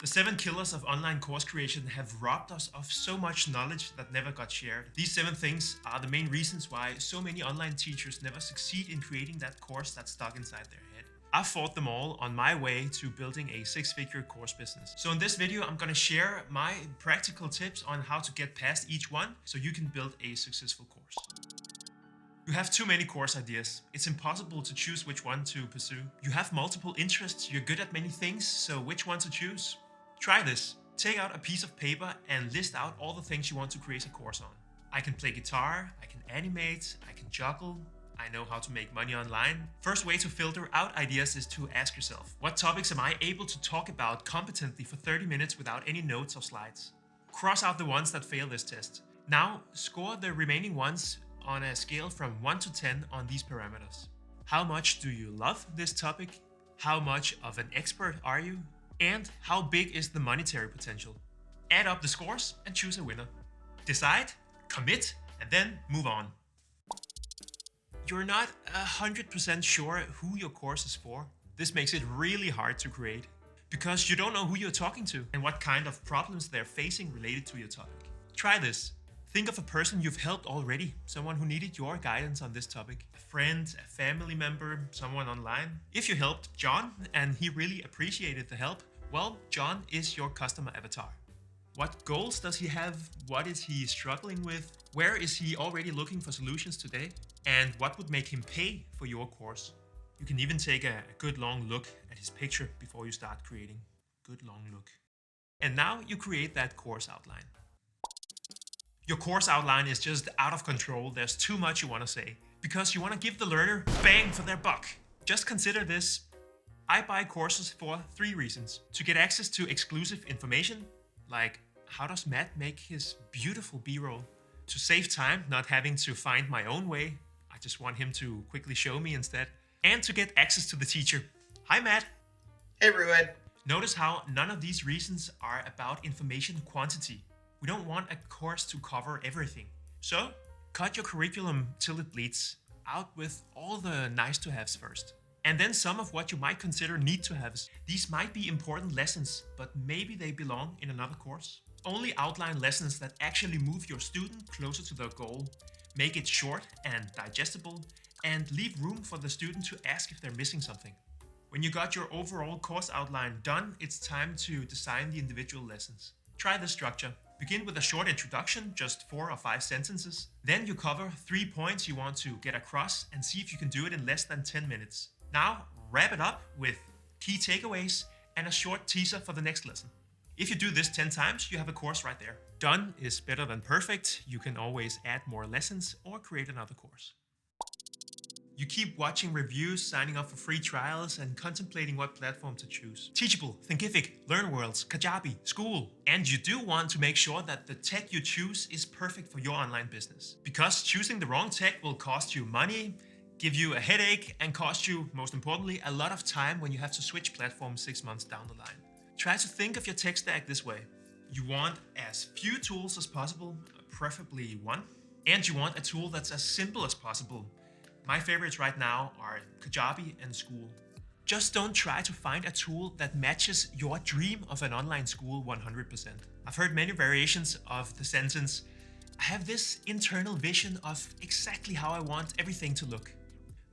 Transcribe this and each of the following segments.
The 7 killers of online course creation have robbed us of so much knowledge that never got shared. These 7 things are the main reasons why so many online teachers never succeed in creating that course that's stuck inside their head. I've fought them all on my way to building a 6-figure course business. So in this video, I'm gonna share my practical tips on how to get past each one so you can build a successful course. You have too many course ideas. It's impossible to choose which one to pursue. You have multiple interests, you're good at many things, so which one to choose? Try this. Take out a piece of paper and list out all the things you want to create a course on. I can play guitar, I can animate, I can juggle, I know how to make money online. First way to filter out ideas is to ask yourself, what topics am I able to talk about competently for 30 minutes without any notes or slides? Cross out the ones that fail this test. Now score the remaining ones on a scale from 1 to 10 on these parameters. How much do you love this topic? How much of an expert are you? And how big is the monetary potential? Add up the scores and choose a winner. Decide, commit, and then move on. You're not 100% sure who your course is for. This makes it really hard to create because you don't know who you're talking to and what kind of problems they're facing related to your topic. Try this. Think of a person you've helped already, someone who needed your guidance on this topic. A friend, a family member, someone online. If you helped John and he really appreciated the help, well, John is your customer avatar. What goals does he have? What is he struggling with? Where is he already looking for solutions today? And what would make him pay for your course? You can even take a good long look at his picture before you start creating. Good long look. And now you create that course outline. Your course outline is just out of control. There's too much you want to say because you want to give the learner bang for their buck. Just consider this. I buy courses for 3 reasons. To get access to exclusive information, like how does Matt make his beautiful B-roll? To save time, not having to find my own way. I just want him to quickly show me instead. And to get access to the teacher. Hi, Matt. Hey, everyone. Notice how none of these reasons are about information quantity. We don't want a course to cover everything. So, cut your curriculum till it bleeds. Out with all the nice to haves first. And then some of what you might consider need to haves. These might be important lessons, but maybe they belong in another course. Only outline lessons that actually move your student closer to their goal. Make it short and digestible, and leave room for the student to ask if they're missing something. When you got your overall course outline done, it's time to design the individual lessons. Try this structure. Begin with a short introduction, just 4 or 5 sentences. Then you cover 3 points you want to get across and see if you can do it in less than 10 minutes. Now, wrap it up with key takeaways and a short teaser for the next lesson. If you do this 10 times, you have a course right there. Done is better than perfect. You can always add more lessons or create another course. You keep watching reviews, signing up for free trials, and contemplating what platform to choose. Teachable, Thinkific, LearnWorlds, Kajabi, School. And you do want to make sure that the tech you choose is perfect for your online business. Because choosing the wrong tech will cost you money, give you a headache, and cost you, most importantly, a lot of time when you have to switch platforms 6 months down the line. Try to think of your tech stack this way. You want as few tools as possible, preferably one. And you want a tool that's as simple as possible. My favorites right now are Kajabi and School. Just don't try to find a tool that matches your dream of an online school 100%. I've heard many variations of the sentence, I have this internal vision of exactly how I want everything to look.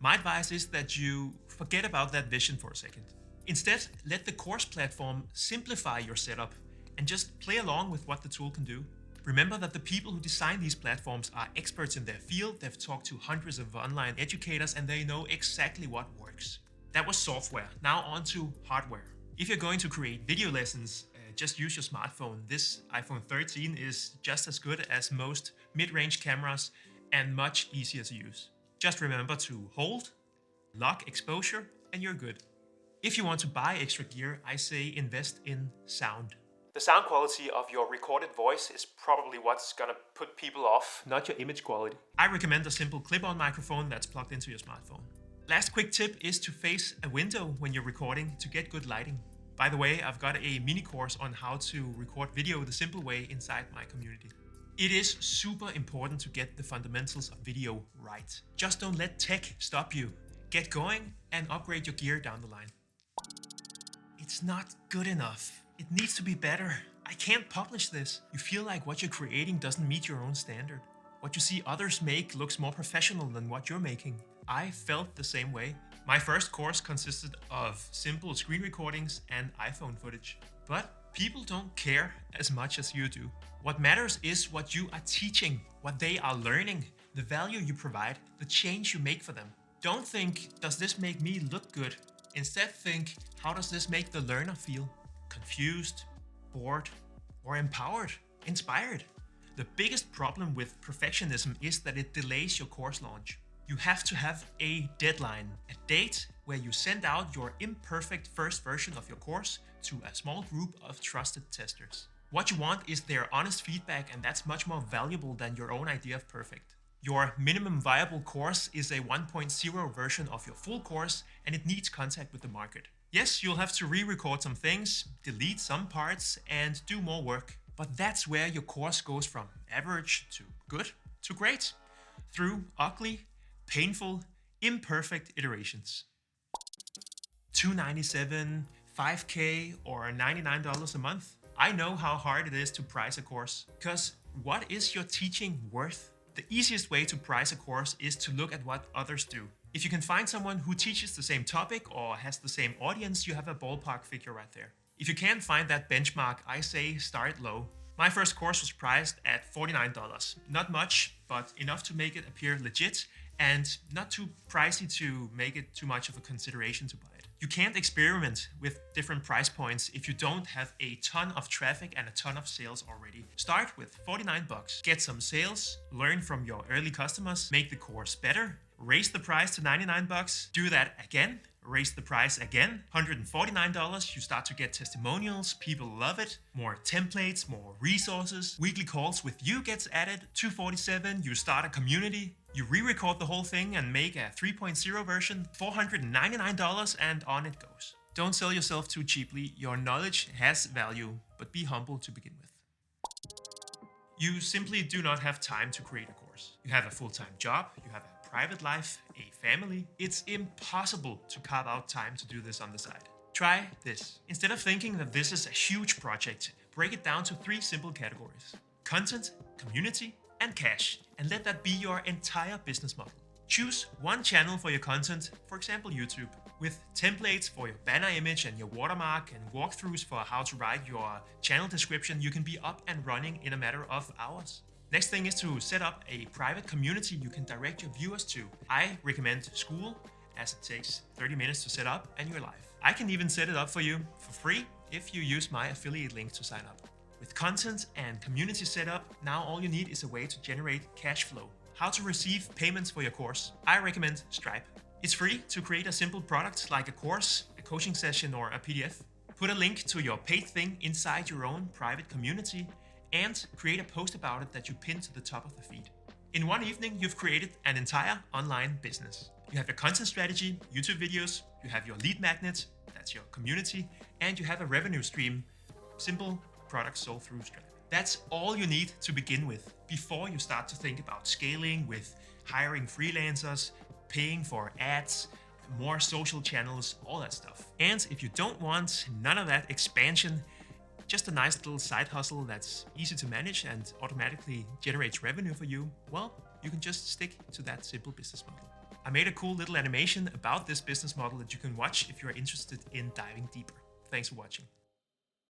My advice is that you forget about that vision for a second. Instead, let the course platform simplify your setup and just play along with what the tool can do. Remember that the people who design these platforms are experts in their field. They've talked to hundreds of online educators and they know exactly what works. That was software. Now on to hardware. If you're going to create video lessons, just use your smartphone. This iPhone 13 is just as good as most mid-range cameras and much easier to use. Just remember to hold, lock exposure, and you're good. If you want to buy extra gear, I say invest in sound. The sound quality of your recorded voice is probably what's gonna put people off, not your image quality. I recommend a simple clip-on microphone that's plugged into your smartphone. Last quick tip is to face a window when you're recording to get good lighting. By the way, I've got a mini course on how to record video the simple way inside my community. It is super important to get the fundamentals of video right. Just don't let tech stop you. Get going and upgrade your gear down the line. It's not good enough. It needs to be better. I can't publish this. You feel like what you're creating doesn't meet your own standard. What you see others make looks more professional than what you're making. I felt the same way. My first course consisted of simple screen recordings and iPhone footage. But people don't care as much as you do. What matters is what you are teaching, what they are learning, the value you provide, the change you make for them. Don't think, does this make me look good? Instead think, how does this make the learner feel? Confused, bored, or empowered, inspired? The biggest problem with perfectionism is that it delays your course launch. You have to have a deadline, a date where you send out your imperfect first version of your course to a small group of trusted testers. What you want is their honest feedback, and that's much more valuable than your own idea of perfect. Your minimum viable course is a 1.0 version of your full course, and it needs contact with the market. Yes, you'll have to re-record some things, delete some parts, and do more work. But that's where your course goes from average to good to great, through ugly, painful, imperfect iterations. $297, $5K, or $99 a month? I know how hard it is to price a course, because what is your teaching worth? The easiest way to price a course is to look at what others do. If you can find someone who teaches the same topic or has the same audience, you have a ballpark figure right there. If you can't find that benchmark, I say start low. My first course was priced at $49. Not much, but enough to make it appear legit and not too pricey to make it too much of a consideration to buy it. You can't experiment with different price points if you don't have a ton of traffic and a ton of sales already. Start with $49, get some sales, learn from your early customers, make the course better, raise the price to $99, do that again, raise the price again, $149, you start to get testimonials, people love it, more templates, more resources, weekly calls with you gets added, $247, you start a community, you re-record the whole thing and make a 3.0 version, $499, and on it goes. Don't sell yourself too cheaply, your knowledge has value, but be humble to begin with. You simply do not have time to create a course. You have a full-time job, you have a private life, a family. It's impossible to carve out time to do this on the side. Try this. Instead of thinking that this is a huge project, break it down to 3 simple categories: content, community, and cash, and let that be your entire business model. Choose one channel for your content, for example YouTube, with templates for your banner image and your watermark and walkthroughs for how to write your channel description. You can be up and running in a matter of hours. Next thing is to set up a private community you can direct your viewers to. I recommend School, as it takes 30 minutes to set up and you're live. I can even set it up for you for free if you use my affiliate link to sign up. With content and community set up, now all you need is a way to generate cash flow. How to receive payments for your course? I recommend Stripe. It's free to create a simple product like a course, a coaching session, or a PDF. Put a link to your paid thing inside your own private community and create a post about it that you pin to the top of the feed. In one evening, you've created an entire online business. You have your content strategy, YouTube videos, you have your lead magnet, that's your community, and you have a revenue stream, simple products sold through Stripe. That's all you need to begin with before you start to think about scaling with hiring freelancers, paying for ads, more social channels, all that stuff. And if you don't want none of that expansion, just a nice little side hustle that's easy to manage and automatically generates revenue for you, well, you can just stick to that simple business model. I made a cool little animation about this business model that you can watch if you're interested in diving deeper. Thanks for watching.